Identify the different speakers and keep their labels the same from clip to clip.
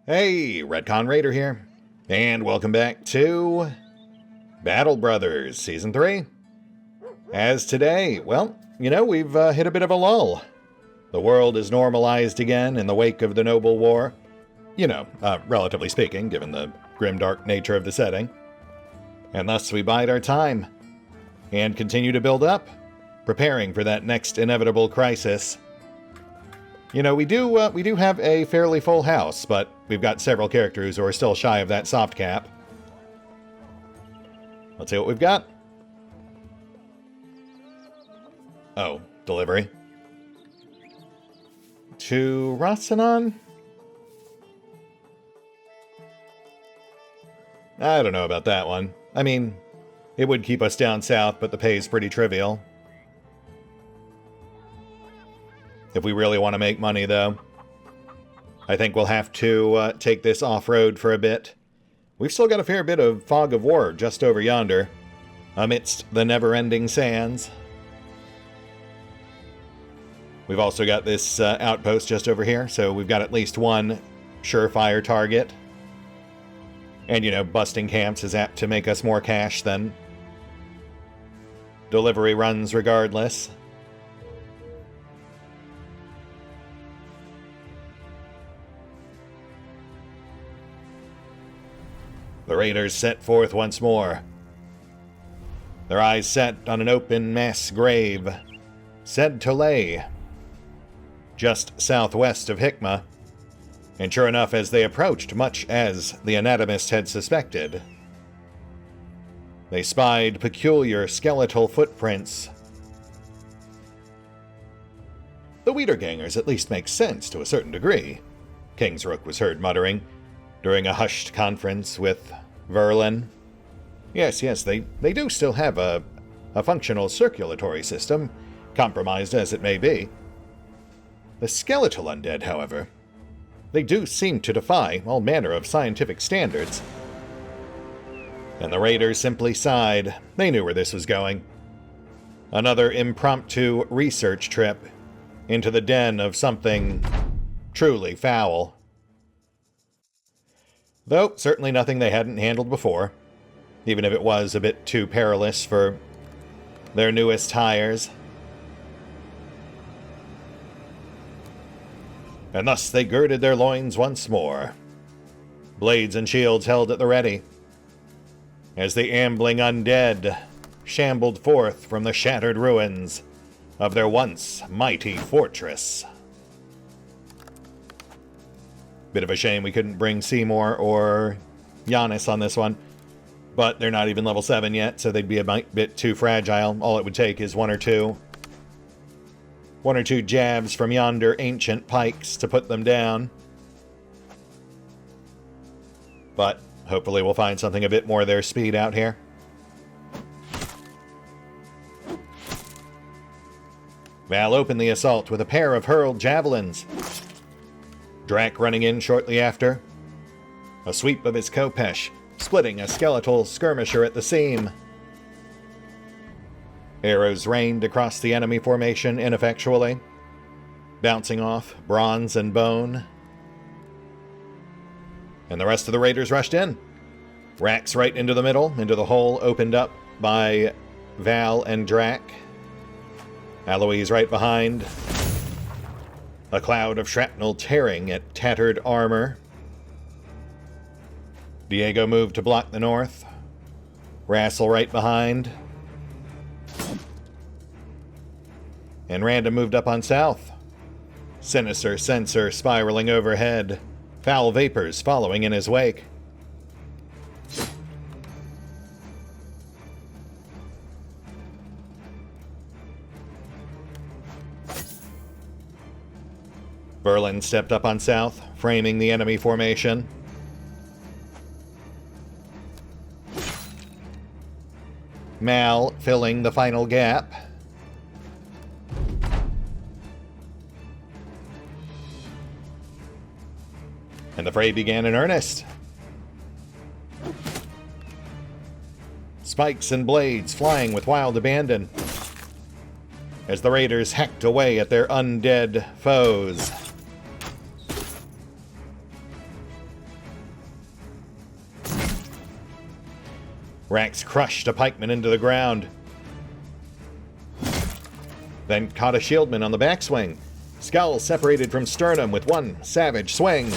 Speaker 1: Hey, RetconRaider here, and welcome back to Battle Brothers Season 3. As today, well, we've hit a bit of a lull. The world is normalized again in the wake of the Noble War. Relatively speaking, given the grimdark nature of the setting. And thus we bide our time, and continue to build up, preparing for that next inevitable crisis. We do have a fairly full house, but we've got several characters who are still shy of that soft cap. Let's see what we've got. Oh, delivery. To Rasanon? I don't know about that one. I mean, it would keep us down south, but the pay's pretty trivial. If we really want to make money, though, I think we'll have to take this off-road for a bit. We've still got a fair bit of fog of war just over yonder, amidst the never-ending sands. We've also got this outpost just over here, so we've got at least one surefire target. And, busting camps is apt to make us more cash than delivery runs regardless. The raiders set forth once more, their eyes set on an open mass grave, said to lay just southwest of Hikma, and sure enough, as they approached, much as the anatomist had suspected, they spied peculiar skeletal footprints. The Wiedergangers at least make sense to a certain degree, Kingsrook was heard muttering during a hushed conference with Verlin. Yes, they do still have a functional circulatory system, compromised as it may be. The skeletal undead, however, they do seem to defy all manner of scientific standards. And the raiders simply sighed. They knew where this was going. Another impromptu research trip into the den of something truly foul. Though, certainly nothing they hadn't handled before, even if it was a bit too perilous for their newest hires. And thus they girded their loins once more, blades and shields held at the ready, as the ambling undead shambled forth from the shattered ruins of their once mighty fortress. Bit of a shame we couldn't bring Seymore or Giannis on this one, but they're not even level 7 yet, so they'd be a bit too fragile. All it would take is one or two jabs from yonder ancient pikes to put them down. But hopefully we'll find something a bit more their speed out here. Val opened the assault with a pair of hurled javelins. Drak running in shortly after. A sweep of his Kopesh, splitting a skeletal skirmisher at the seam. Arrows rained across the enemy formation ineffectually, bouncing off bronze and bone. And the rest of the raiders rushed in. Racks right into the middle, into the hole opened up by Val and Drak. Alois right behind. A cloud of shrapnel tearing at tattered armor. Diego moved to block the north. Rassel right behind. And Random moved up on south. Sinister Sensor spiraling overhead. Foul vapors following in his wake. Verlin stepped up on south, framing the enemy formation. Mal filling the final gap. And the fray began in earnest. Spikes and blades flying with wild abandon as the raiders hacked away at their undead foes. Rax crushed a pikeman into the ground. Then caught a shieldman on the backswing. Skull separated from sternum with one savage swing.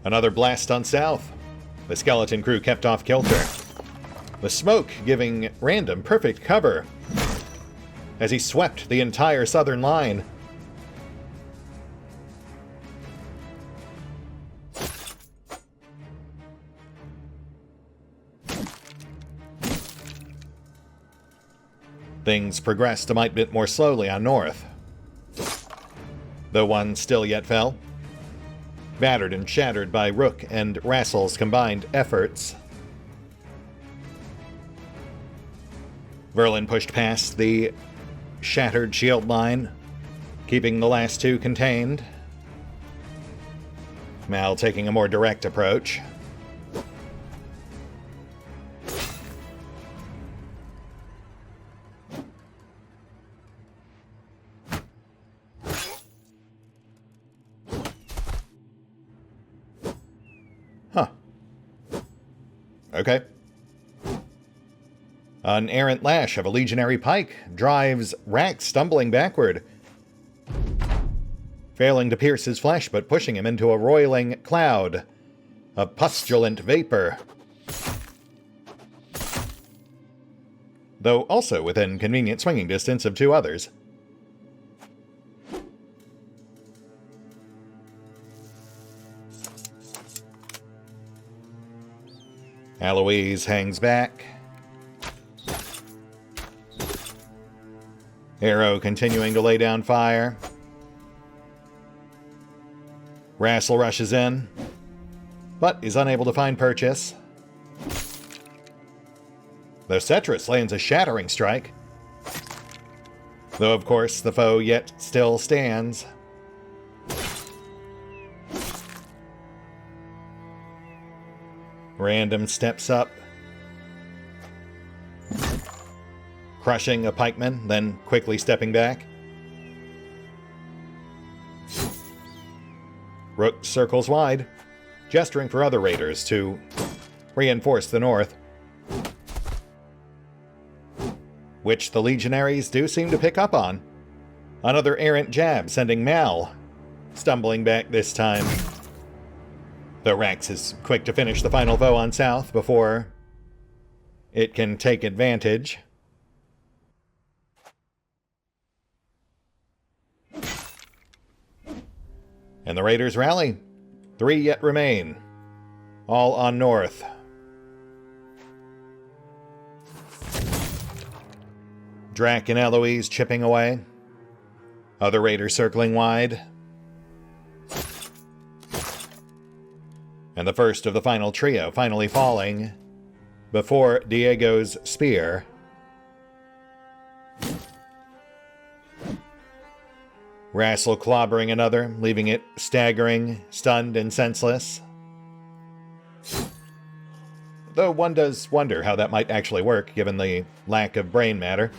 Speaker 1: Another blast on south. The skeleton crew kept off kilter. The smoke giving Random perfect cover as he swept the entire southern line. Things progressed a mite bit more slowly on north. Though one still yet fell. Battered and shattered by Rook and Rassel's combined efforts. Verlin pushed past the shattered shield line, keeping the last two contained. Mal taking a more direct approach. Okay. An errant lash of a legionary pike drives Rax stumbling backward, failing to pierce his flesh but pushing him into a roiling cloud of pustulent vapor. Though also within convenient swinging distance of two others. Alois hangs back. Arrow continuing to lay down fire. Rassel rushes in, but is unable to find purchase. Though Cetrus lands a shattering strike. Though, of course, the foe yet still stands. Random steps up, crushing a pikeman, then quickly stepping back. Rook circles wide, gesturing for other raiders to reinforce the north, which the legionaries do seem to pick up on. Another errant jab sending Mal stumbling back this time. Though Rax is quick to finish the final foe on south before it can take advantage. And the raiders rally. 3 yet remain. All on north. Drak and Alois chipping away. Other raiders circling wide. And the first of the final trio finally falling before Diego's spear. Rassel clobbering another, leaving it staggering, stunned, and senseless. Though one does wonder how that might actually work, given the lack of brain matter.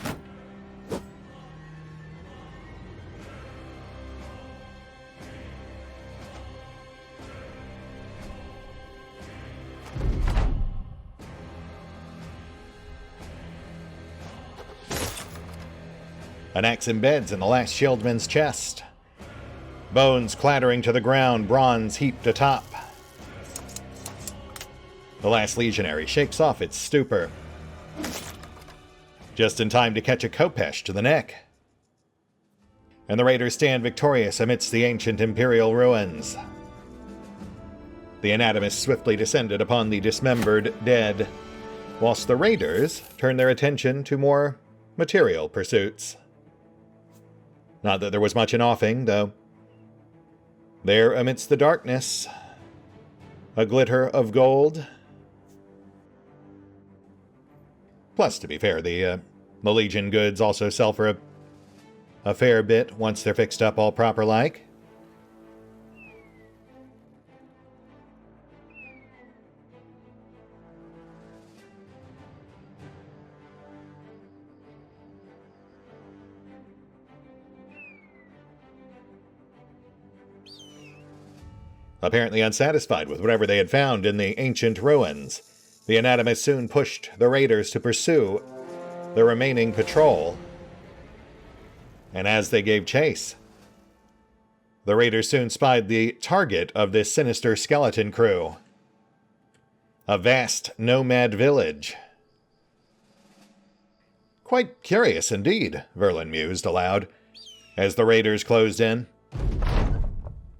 Speaker 1: An axe embeds in the last shieldman's chest. Bones clattering to the ground, bronze heaped atop. The last legionary shakes off its stupor. Just in time to catch a Kopesh to the neck. And the raiders stand victorious amidst the ancient imperial ruins. The anatomist swiftly descended upon the dismembered dead, whilst the raiders turn their attention to more material pursuits. Not that there was much in offing, though. There, amidst the darkness, a glitter of gold. Plus, to be fair, the Legion goods also sell for a fair bit once they're fixed up all proper-like. Apparently unsatisfied with whatever they had found in the ancient ruins, The anatomist soon pushed the raiders to pursue the remaining patrol, and as they gave chase, the raiders soon spied the target of this sinister skeleton crew. A vast nomad village. Quite curious indeed, Verlin mused aloud, as the raiders closed in.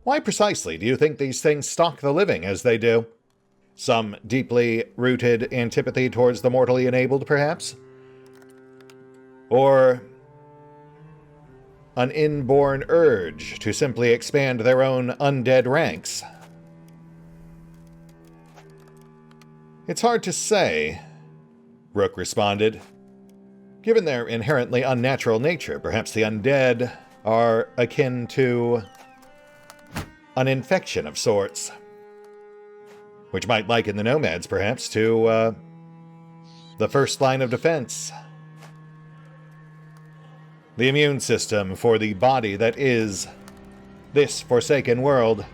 Speaker 1: Why precisely do you think these things stalk the living as they do? Some deeply rooted antipathy towards the mortally enabled, perhaps? Or an inborn urge to simply expand their own undead ranks? It's hard to say, Rook responded. Given their inherently unnatural nature, perhaps the undead are akin to an infection of sorts, which might liken the nomads, perhaps, to the first line of defense. The immune system for the body that is this forsaken world.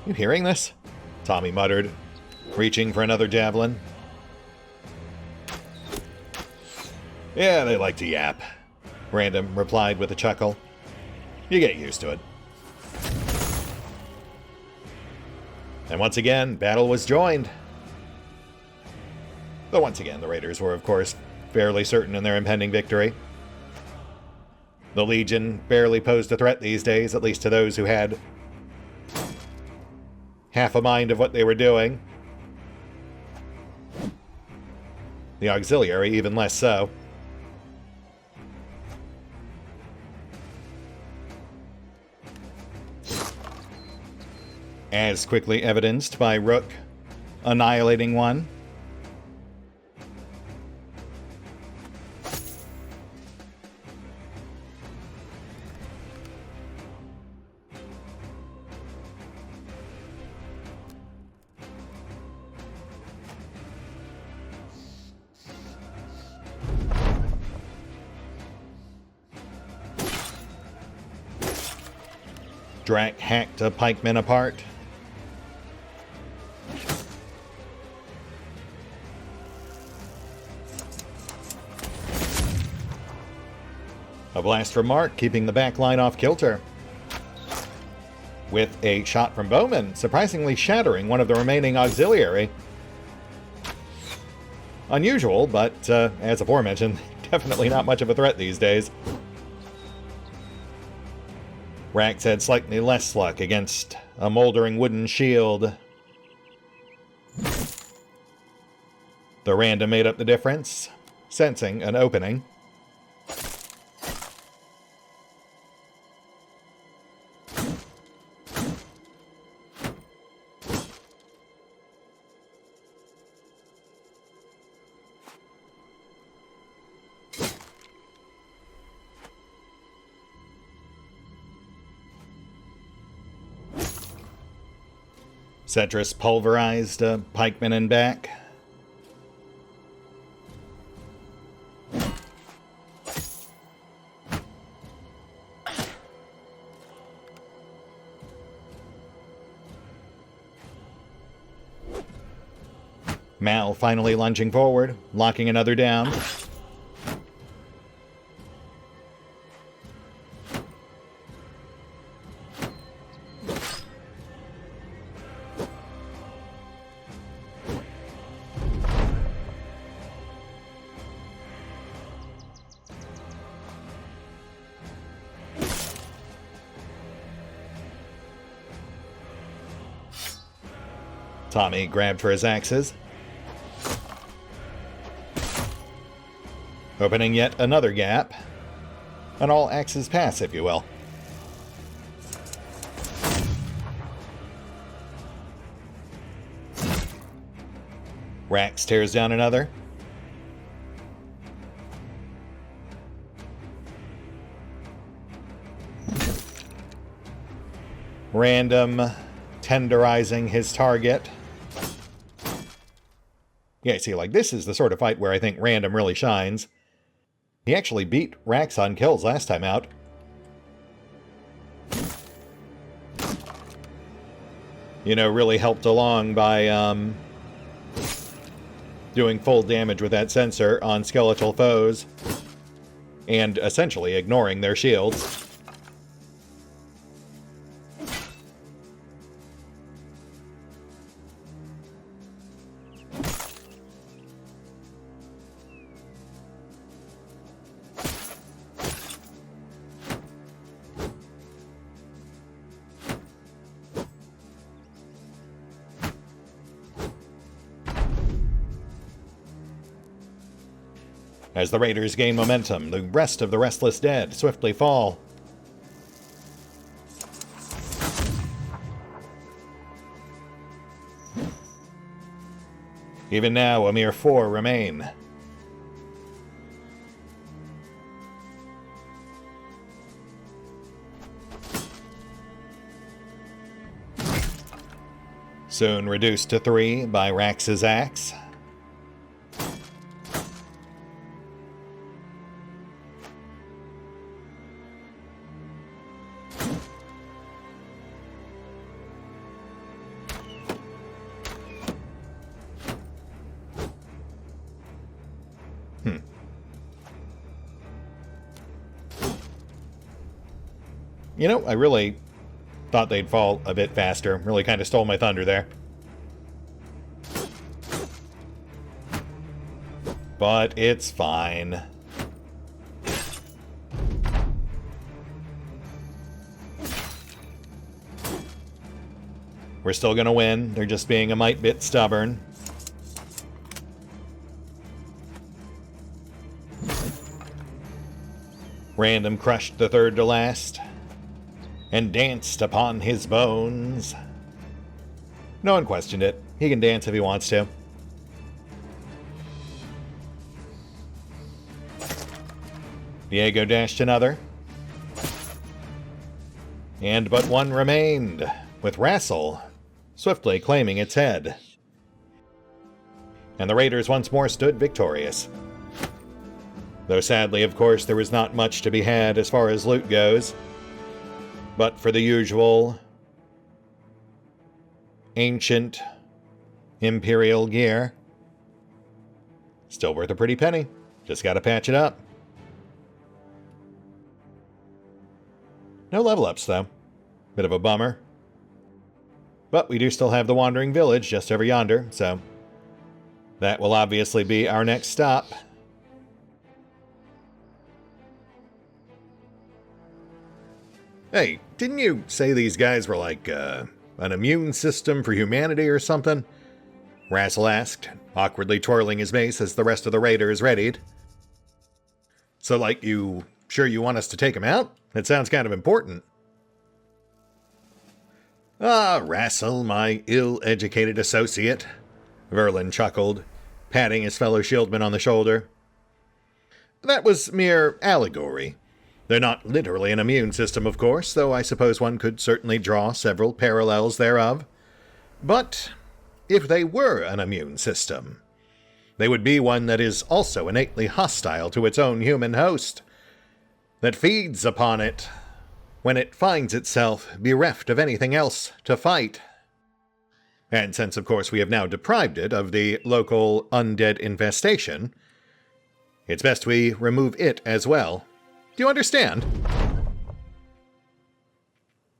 Speaker 1: You hearing this? Tommy muttered, reaching for another javelin. Yeah, they like to yap, Random replied with a chuckle. You get used to it. And once again, battle was joined. Though once again, the raiders were, of course, fairly certain in their impending victory. The Legion barely posed a threat these days, at least to those who had half a mind of what they were doing. The Auxiliary, even less so. As quickly evidenced by Rook annihilating one. Drak hacked a pikeman apart. A blast from Mark, keeping the back line off kilter. With a shot from Bowman, surprisingly shattering one of the remaining auxiliary. Unusual, but as aforementioned, definitely not much of a threat these days. Rax had slightly less luck against a moldering wooden shield. The random made up the difference, sensing an opening. Cetrus pulverized a pikeman in back. Mal finally lunging forward, locking another down. Tommy grabbed for his axes, opening yet another gap. An all axes pass, if you will. Rax tears down another. Random tenderizing his target. Yeah, see, like, this is the sort of fight where I think Random really shines. He actually beat Rax on kills last time out. you know, really helped along by doing full damage with that sensor on skeletal foes and essentially ignoring their shields. As the raiders gain momentum, the rest of the Restless Dead swiftly fall. Even now, a mere 4 remain. Soon reduced to 3 by Rax's axe. You know, I really thought they'd fall a bit faster. Really kind of stole my thunder there. But it's fine. We're still gonna win. They're just being a mite bit stubborn. Random crushed the third to last and danced upon his bones. No one questioned it. He can dance if he wants to. Diego dashed another. And but one remained, with Rassel swiftly claiming its head. And the raiders once more stood victorious. Though sadly, of course, there was not much to be had as far as loot goes. But for the usual ancient Imperial gear, still worth a pretty penny. Just gotta patch it up. No level ups, though. Bit of a bummer. But we do still have the Wandering Village just over yonder, so that will obviously be our next stop. Hey, didn't you say these guys were like, an immune system for humanity or something? Rassel asked, awkwardly twirling his mace as the rest of the raiders readied. So, like, you sure you want us to take him out? That sounds kind of important. Ah, Rassel, my ill-educated associate, Verlin chuckled, patting his fellow shieldman on the shoulder. That was mere allegory. They're not literally an immune system, of course, though I suppose one could certainly draw several parallels thereof. But if they were an immune system, they would be one that is also innately hostile to its own human host, that feeds upon it when it finds itself bereft of anything else to fight. And since, of course, we have now deprived it of the local undead infestation, it's best we remove it as well. Do you understand?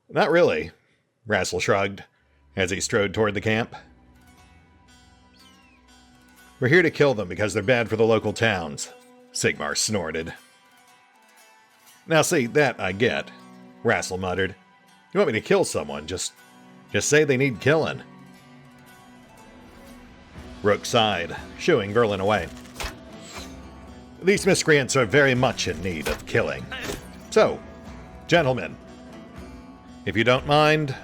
Speaker 1: Not really, Rassel shrugged, as he strode toward the camp. We're here to kill them because they're bad for the local towns, Sigmar snorted. Now see, that I get, Rassel muttered. You want me to kill someone, just say they need killing. Rook sighed, shooing Verlin away. These miscreants are very much in need of killing. So, gentlemen, if you don't mind...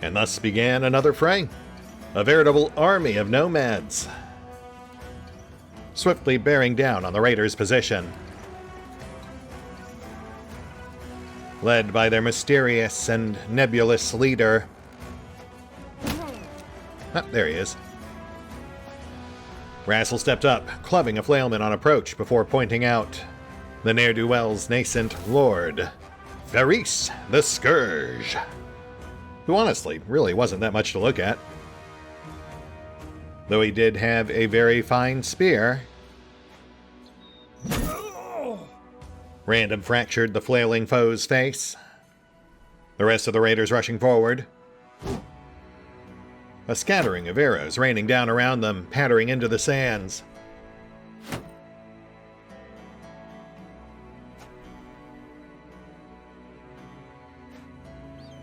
Speaker 1: And thus began another fray. A veritable army of nomads, swiftly bearing down on the raiders' position. Led by their mysterious and nebulous leader. Ah, there he is. Rassel stepped up, clubbing a flailman on approach before pointing out the ne'er-do-well's nascent lord, Varys the Scourge. who honestly really wasn't that much to look at. Though he did have a very fine spear. Random fractured the flailing foe's face. The rest of the raiders rushing forward. A scattering of arrows raining down around them, pattering into the sands.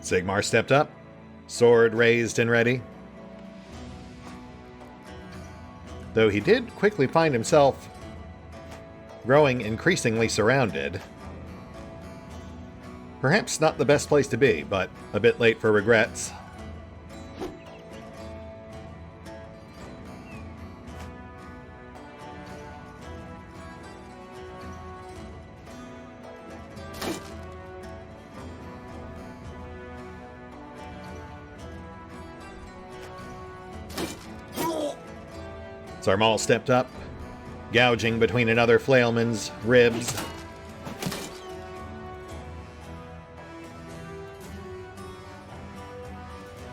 Speaker 1: Seymore stepped up, sword raised and ready. Though he did quickly find himself growing increasingly surrounded. Perhaps not the best place to be, but a bit late for regrets. Sarmal stepped up, gouging between another flailman's ribs.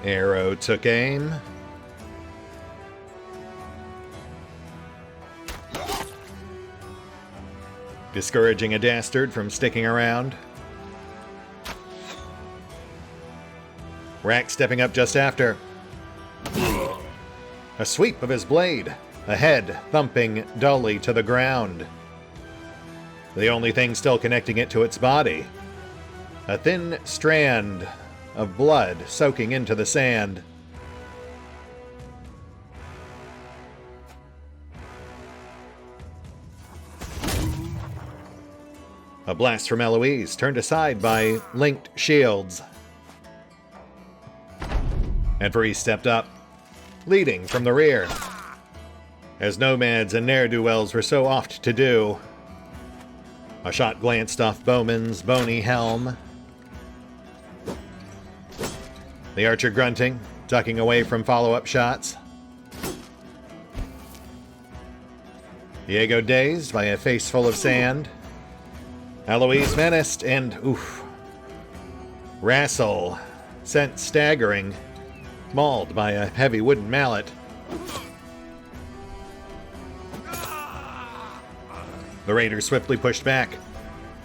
Speaker 1: Arrow took aim. Discouraging a dastard from sticking around. Rack stepping up just after. A sweep of his blade. A head thumping dully to the ground. The only thing still connecting it to its body. A thin strand of blood soaking into the sand. A blast from Alois, turned aside by linked shields. And Vree stepped up, leading from the rear. As nomads and ne'er-do-wells were so oft to do. A shot glanced off Bowman's bony helm. The archer grunting, ducking away from follow-up shots. Diego dazed by a face full of sand. Alois menaced and, oof. Rassel sent staggering, mauled by a heavy wooden mallet. The raiders swiftly pushed back.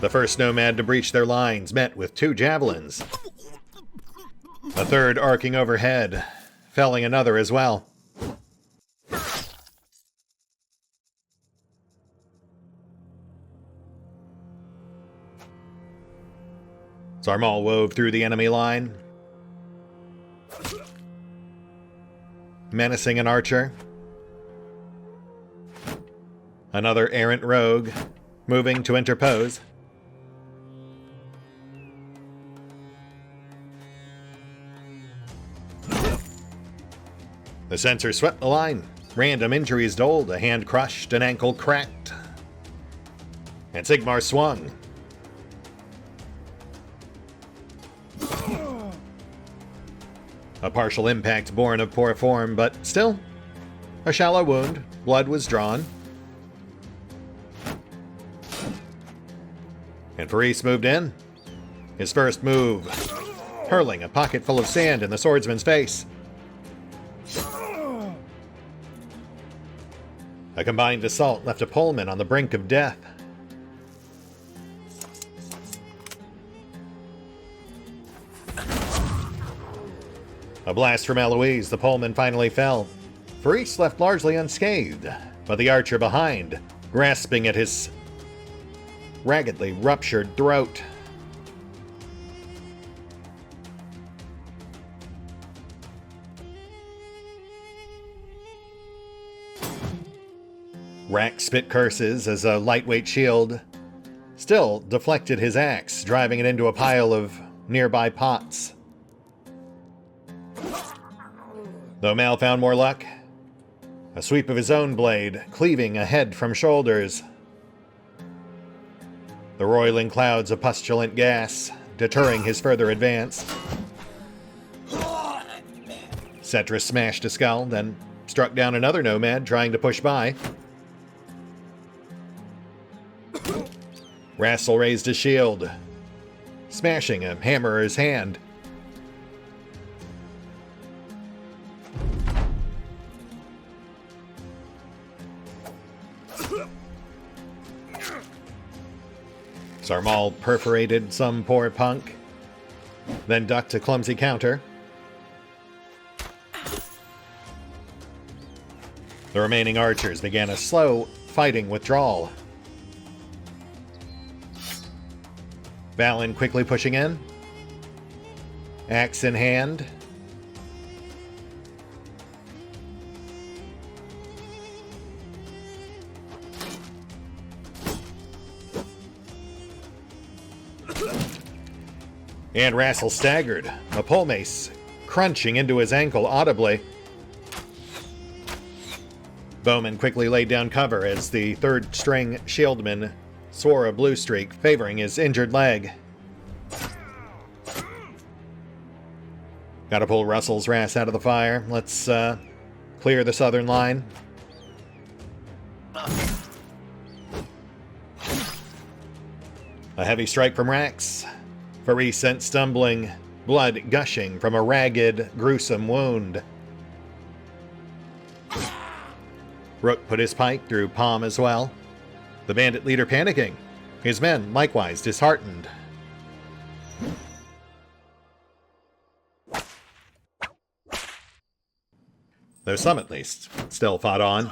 Speaker 1: The first nomad to breach their lines met with 2 javelins. A third arcing overhead, felling another as well. Sarmal wove through the enemy line, menacing an archer. Another errant rogue, moving to interpose. The censor swept the line. Random injuries doled, a hand crushed, an ankle cracked. And Seymore swung. A partial impact born of poor form, but still, a shallow wound. Blood was drawn. And Faris moved in. His first move, hurling a pocket full of sand in the swordsman's face. A combined assault left a Pullman on the brink of death. A blast from Alois, the Pullman finally fell. Faris left largely unscathed, but the archer behind, grasping at his raggedly ruptured throat. Rack spit curses as a lightweight shield still deflected his axe, driving it into a pile of nearby pots. Though Mal found more luck, a sweep of his own blade, cleaving a head from shoulders. The roiling clouds of pustulant gas, deterring his further advance. Cetra smashed a skull, then struck down another nomad trying to push by. Rassel raised his shield, smashing a hammerer's hand. Sarmal perforated some poor punk, then ducked a clumsy counter. The remaining archers began a slow fighting withdrawal. Valin quickly pushing in, axe in hand. And Rassel staggered, a pole mace crunching into his ankle audibly. Bowman quickly laid down cover as the third-string shieldman swore a blue streak, favoring his injured leg. Gotta pull Russell's Rass out of the fire. Let's clear the southern line. A heavy strike from Rax. Faris sent stumbling, blood gushing from a ragged, gruesome wound. Rook put his pike through palm as well. The bandit leader panicking. His men likewise disheartened. Though some at least still fought on.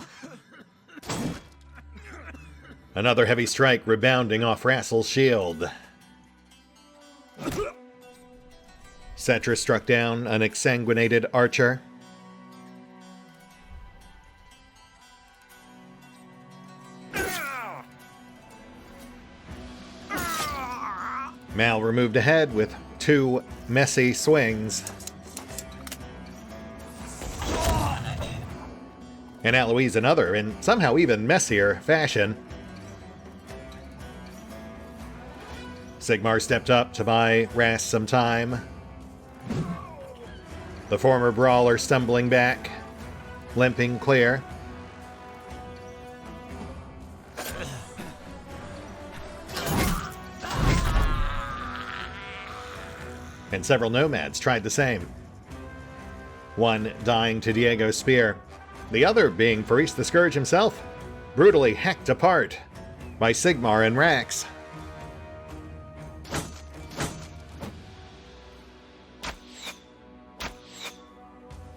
Speaker 1: Another heavy strike rebounding off Rassel's shield. Cetra struck down an exsanguinated archer. Mal removed ahead with two messy swings. And Alois another in somehow even messier fashion. Sigmar stepped up to buy Rass some time. The former brawler stumbling back, limping clear. And several nomads tried the same. One dying to Diego's spear, the other being Faris the Scourge himself, brutally hacked apart by Sigmar and Rax.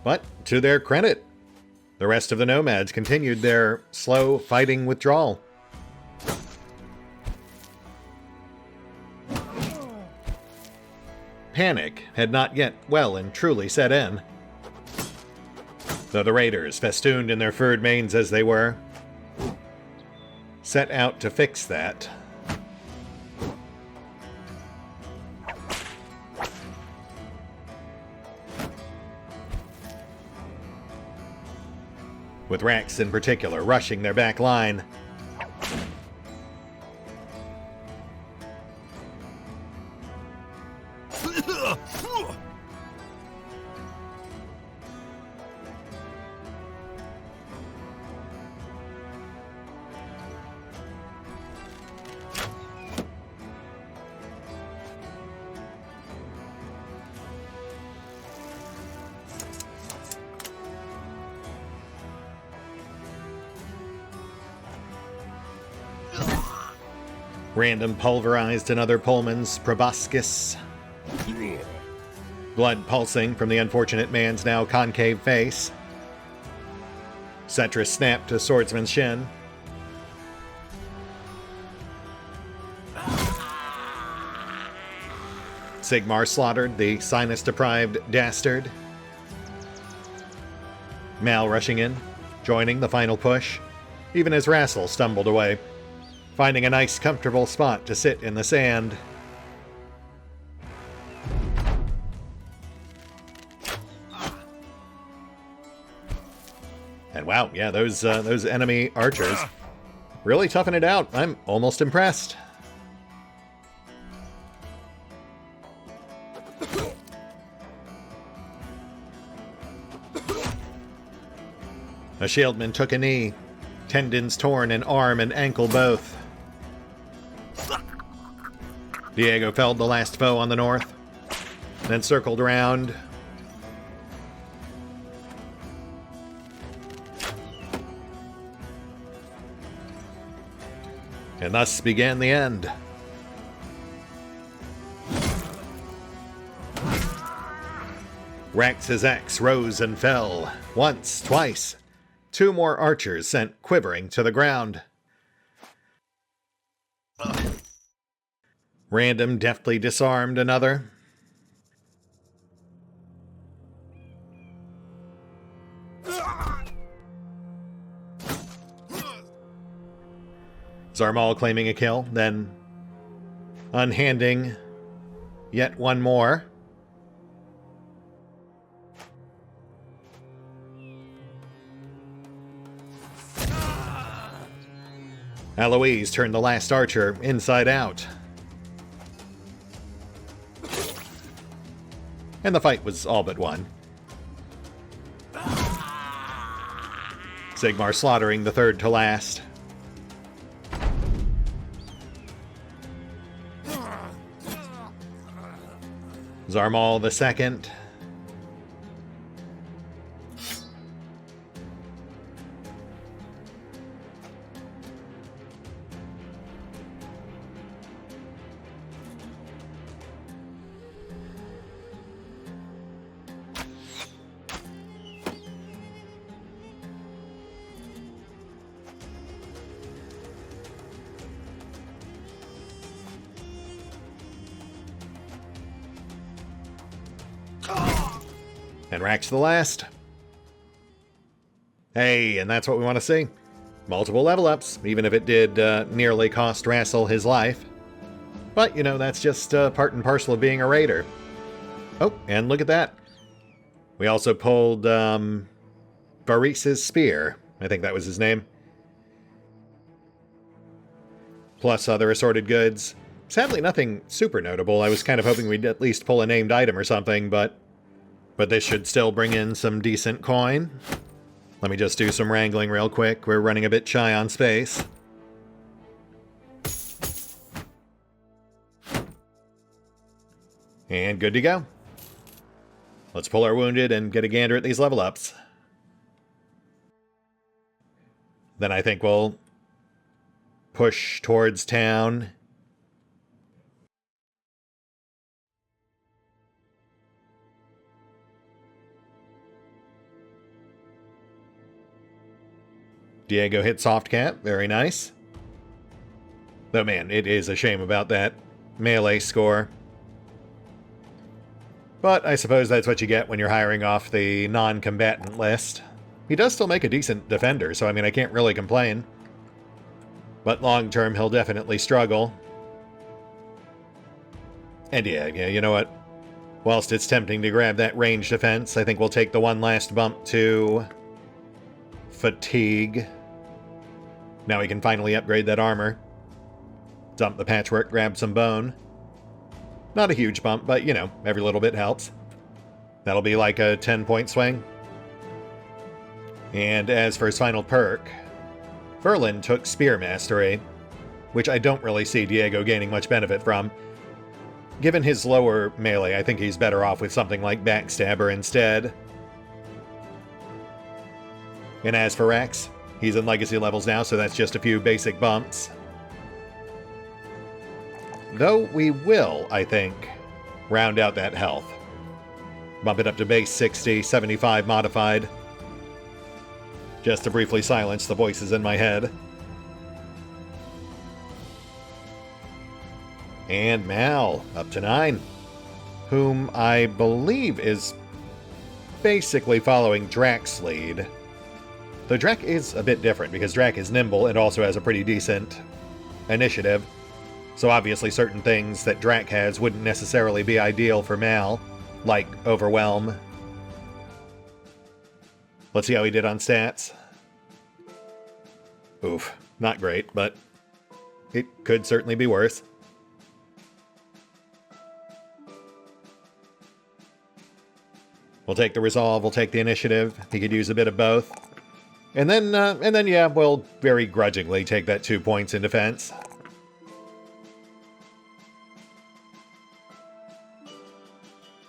Speaker 1: But to their credit, the rest of the nomads continued their slow fighting withdrawal. Panic had not yet well and truly set in, though the raiders, festooned in their furred manes as they were, set out to fix that. With Rax in particular rushing their back line. Random pulverized another Pullman's proboscis. Blood pulsing from the unfortunate man's now concave face. Cetra snapped a swordsman's shin. Sigmar slaughtered the sinus-deprived dastard. Mal rushing in, joining the final push, even as Rassel stumbled away, finding a nice, comfortable spot to sit in the sand. And wow, yeah, those enemy archers really toughing it out. I'm almost impressed. A shieldman took a knee, tendons torn in arm and ankle both. Diego felled the last foe on the north, then circled around. And thus began the end. Rax's axe rose and fell, once, twice. 2 more archers sent quivering to the ground. Random deftly disarmed another. Zarmal claiming a kill, then unhanding yet one more. Alois turned the last archer inside out. And the fight was all but won. Seymore slaughtering the third to last. Zarmal the second. And Rax the last. Hey, and that's what we want to see. Multiple level ups, even if it did nearly cost Rassel his life. But, you know, that's just part and parcel of being a raider. Oh, and look at that. We also pulled Varys's spear. I think that was his name. Plus other assorted goods. Sadly, nothing super notable. I was kind of hoping we'd at least pull a named item or something, but this should still bring in some decent coin. Let me just do some wrangling real quick. We're running a bit shy on space. And good to go. Let's pull our wounded and get a gander at these level ups. Then I think we'll push towards town. Diego hit soft cat, very nice. Though man, it is a shame about that melee score. But I suppose that's what you get when you're hiring off the non-combatant list. He does still make a decent defender, so I mean I can't really complain. But long term he'll definitely struggle. And yeah, you know what? Whilst it's tempting to grab that range defense, I think we'll take the one last bump to fatigue. Now we can finally upgrade that armor. Dump the patchwork, grab some bone. Not a huge bump, but, you know, every little bit helps. That'll be like a 10-point swing. And as for his final perk, Verlin took Spear Mastery, which I don't really see Diego gaining much benefit from. Given his lower melee, I think he's better off with something like Backstabber instead. And as for Rax, he's in Legacy levels now, so that's just a few basic bumps. Though we will, I think, round out that health. Bump it up to base 60, 75 modified. Just to briefly silence the voices in my head. And Mal, up to 9. Whom I believe is basically following Drak's lead. Though Drak is a bit different, because Drak is nimble and also has a pretty decent initiative. So obviously certain things that Drak has wouldn't necessarily be ideal for Mal, like Overwhelm. Let's see how he did on stats. Oof, not great, but it could certainly be worse. We'll take the resolve, we'll take the initiative. He could use a bit of both. And then, yeah, we'll very grudgingly take that 2 points in defense.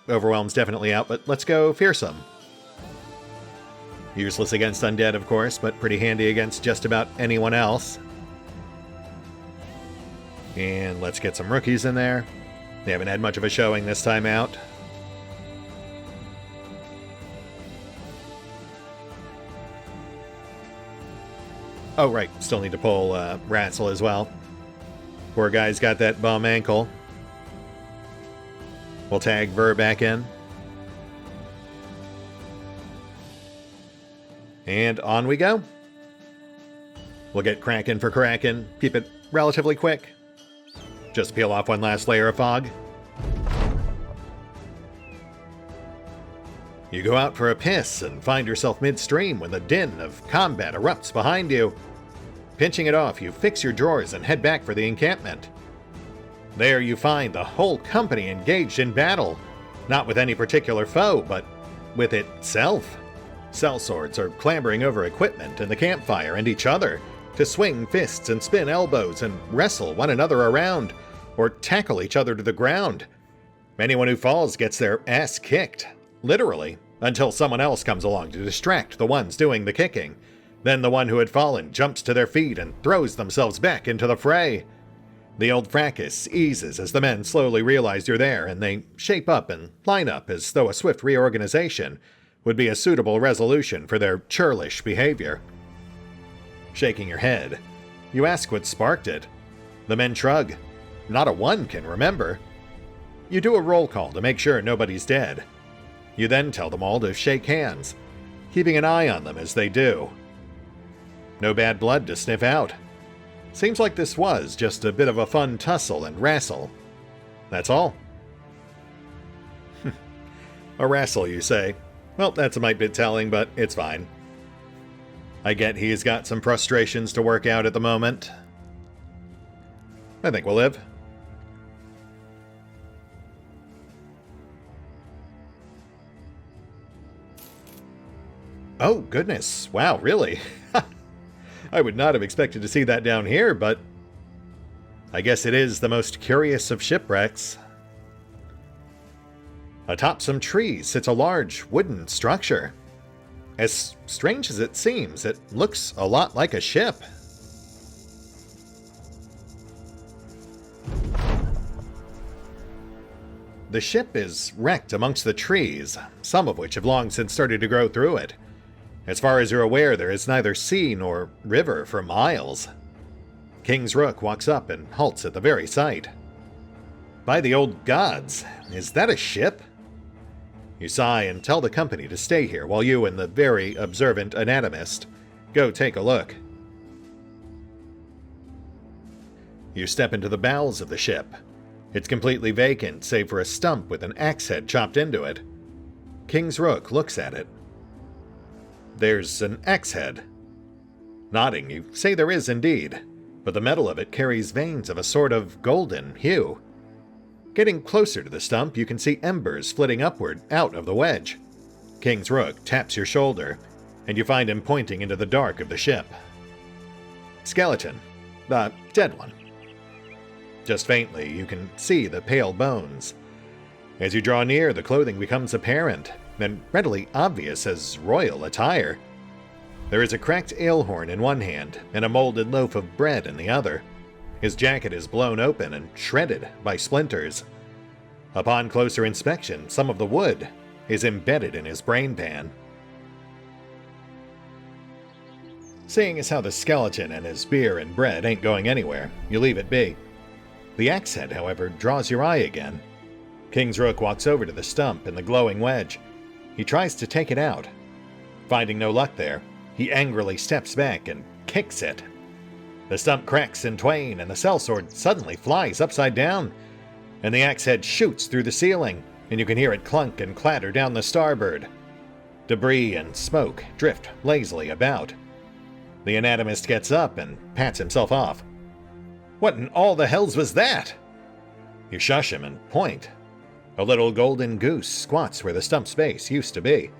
Speaker 1: Overwhelm's definitely out, but let's go Fearsome. Useless against undead, of course, but pretty handy against just about anyone else. And let's get some rookies in there. They haven't had much of a showing this time out. Oh, right. Still need to pull Ratzel as well. Poor guy's got that bum ankle. We'll tag Ver back in. And on we go. We'll get Kraken for Kraken. Keep it relatively quick. Just peel off one last layer of fog. You go out for a piss and find yourself midstream when the din of combat erupts behind you. Pinching it off, you fix your drawers and head back for the encampment. There you find the whole company engaged in battle, not with any particular foe, but with itself. Sellswords are clambering over equipment and the campfire and each other to swing fists and spin elbows and wrestle one another around, or tackle each other to the ground. Anyone who falls gets their ass kicked, literally, until someone else comes along to distract the ones doing the kicking. Then the one who had fallen jumps to their feet and throws themselves back into the fray. The old fracas eases as the men slowly realize you're there, and they shape up and line up as though a swift reorganization would be a suitable resolution for their churlish behavior. Shaking your head, you ask what sparked it. The men shrug. Not a one can remember. You do a roll call to make sure nobody's dead. You then tell them all to shake hands, keeping an eye on them as they do. No bad blood to sniff out. Seems like this was just a bit of a fun tussle and wrestle. That's all. A wrestle, you say? Well, that's a mite bit telling, but it's fine. I get he's got some frustrations to work out at the moment. I think we'll live. Oh, goodness. Wow, really? I would not have expected to see that down here, but I guess it is the most curious of shipwrecks. Atop some trees sits a large wooden structure. As strange as it seems, it looks a lot like a ship. The ship is wrecked amongst the trees, some of which have long since started to grow through it. As far as you're aware, there is neither sea nor river for miles. King's Rook walks up and halts at the very sight. By the old gods, is that a ship? You sigh and tell the company to stay here while you and the very observant anatomist go take a look. You step into the bowels of the ship. It's completely vacant, save for a stump with an axe head chopped into it. King's Rook looks at it. There's an axe head. Nodding, you say there is indeed, but the metal of it carries veins of a sort of golden hue. Getting closer to the stump, you can see embers flitting upward out of the wedge. King's Rook taps your shoulder, and you find him pointing into the dark of the ship. Skeleton. The dead one. Just faintly, you can see the pale bones. As you draw near, the clothing becomes apparent, and readily obvious as royal attire. There is a cracked ale horn in one hand, and a molded loaf of bread in the other. His jacket is blown open and shredded by splinters. Upon closer inspection, some of the wood is embedded in his brain pan. Seeing as how the skeleton and his beer and bread ain't going anywhere, you leave it be. The axe head, however, draws your eye again. King's Rook walks over to the stump in the glowing wedge. He tries to take it out. Finding no luck there, he angrily steps back and kicks it. The stump cracks in twain, and the sellsword suddenly flies upside down, and the axe head shoots through the ceiling, and you can hear it clunk and clatter down the starboard. Debris and smoke drift lazily about. The anatomist gets up and pats himself off. What in all the hells was that? You shush him and point. A little golden goose squats where the stump's base used to be.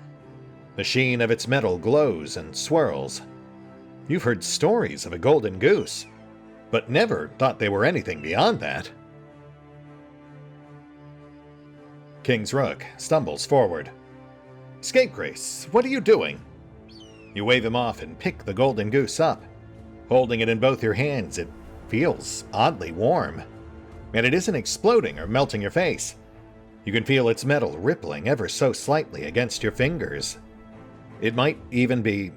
Speaker 1: The sheen of its metal glows and swirls. You've heard stories of a golden goose, but never thought they were anything beyond that. King's Rook stumbles forward. Scapegrace, what are you doing? You wave him off and pick the golden goose up. Holding it in both your hands, it feels oddly warm. And it isn't exploding or melting your face. You can feel its metal rippling ever so slightly against your fingers. It might even be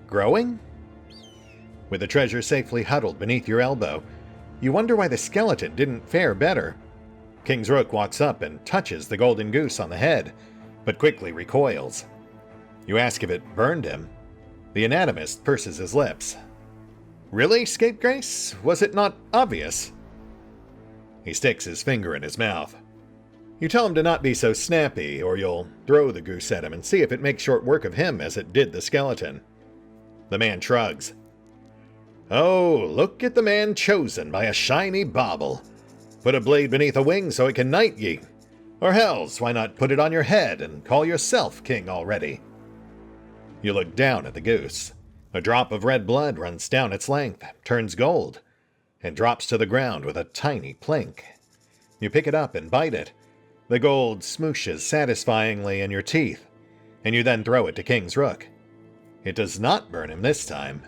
Speaker 1: growing? With the treasure safely huddled beneath your elbow, you wonder why the skeleton didn't fare better. King's Rook walks up and touches the golden goose on the head, but quickly recoils. You ask if it burned him. The anatomist purses his lips. Really, Scapegrace? Was it not obvious? He sticks his finger in his mouth. You tell him to not be so snappy, or you'll throw the goose at him and see if it makes short work of him as it did the skeleton. The man shrugs. Oh, look at the man chosen by a shiny bauble. Put a blade beneath a wing so it can knight ye. Or hells, why not put it on your head and call yourself king already? You look down at the goose. A drop of red blood runs down its length, turns gold, and drops to the ground with a tiny plink. You pick it up and bite it. The gold smooshes satisfyingly in your teeth, and you then throw it to King's Rook. It does not burn him this time,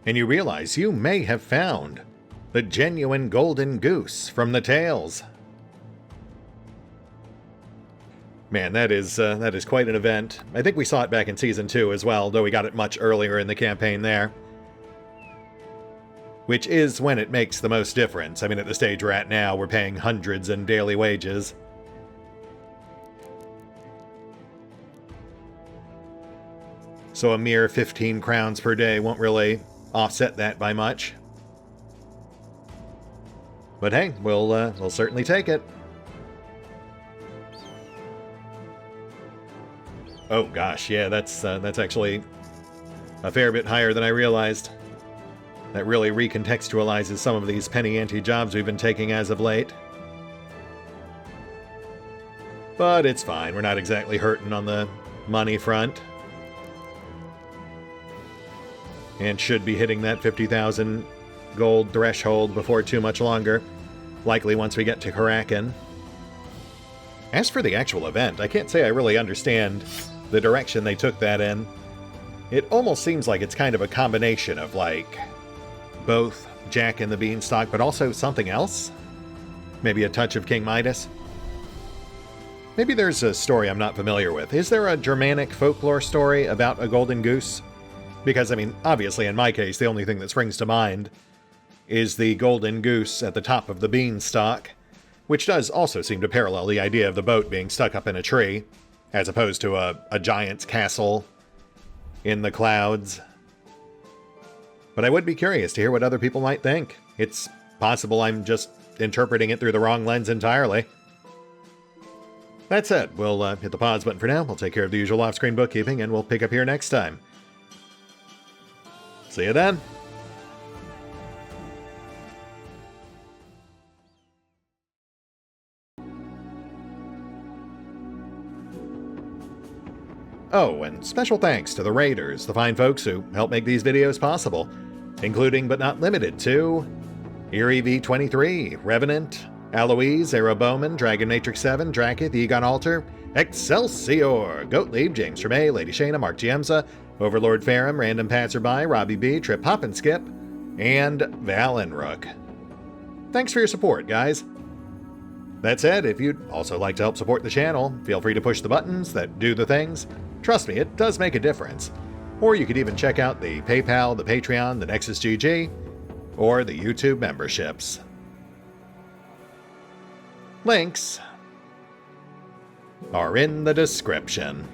Speaker 1: and you realize you may have found the genuine golden goose from the tales. Man, that is quite an event. I think we saw it back in Season 2 as well, though we got it much earlier in the campaign there. Which is when it makes the most difference. I mean, at the stage we're at now, we're paying hundreds in daily wages. So a mere 15 crowns per day won't really offset that by much. But hey, we'll certainly take it. Oh gosh, yeah, that's actually a fair bit higher than I realized. That really recontextualizes some of these penny ante jobs we've been taking as of late. But it's fine, we're not exactly hurting on the money front. And should be hitting that 50,000 gold threshold before too much longer. Likely once we get to Karakin. As for the actual event, I can't say I really understand the direction they took that in. It almost seems like it's kind of a combination of, like, both Jack and the Beanstalk, but also something else? Maybe a touch of King Midas? Maybe there's a story I'm not familiar with. Is there a Germanic folklore story about a golden goose? Because, I mean, obviously in my case, the only thing that springs to mind is the golden goose at the top of the beanstalk, which does also seem to parallel the idea of the boat being stuck up in a tree, as opposed to a giant's castle in the clouds. But I would be curious to hear what other people might think. It's possible I'm just interpreting it through the wrong lens entirely. That said, we'll hit the pause button for now. We'll take care of the usual off-screen bookkeeping, and we'll pick up here next time. See you then. Oh, and special thanks to the Raiders, the fine folks who help make these videos possible, including but not limited to Eerie V23, Revenant, Alois, Aero Bowman, Dragon Matrix 7, Drakiith, EgonAlter, Exsellsior, Gottlieb, James Trimmier, Lady Shayna, Mark Giemza, OverlordPherom, RandomPassrby, RobbyB, Triphoppenskip, and Valinrook. Thanks for your support, guys. That said, if you'd also like to help support the channel, feel free to push the buttons that do the things. Trust me, it does make a difference. Or you could even check out the PayPal, the Patreon, the Nexus GG, or the YouTube memberships. Links are in the description.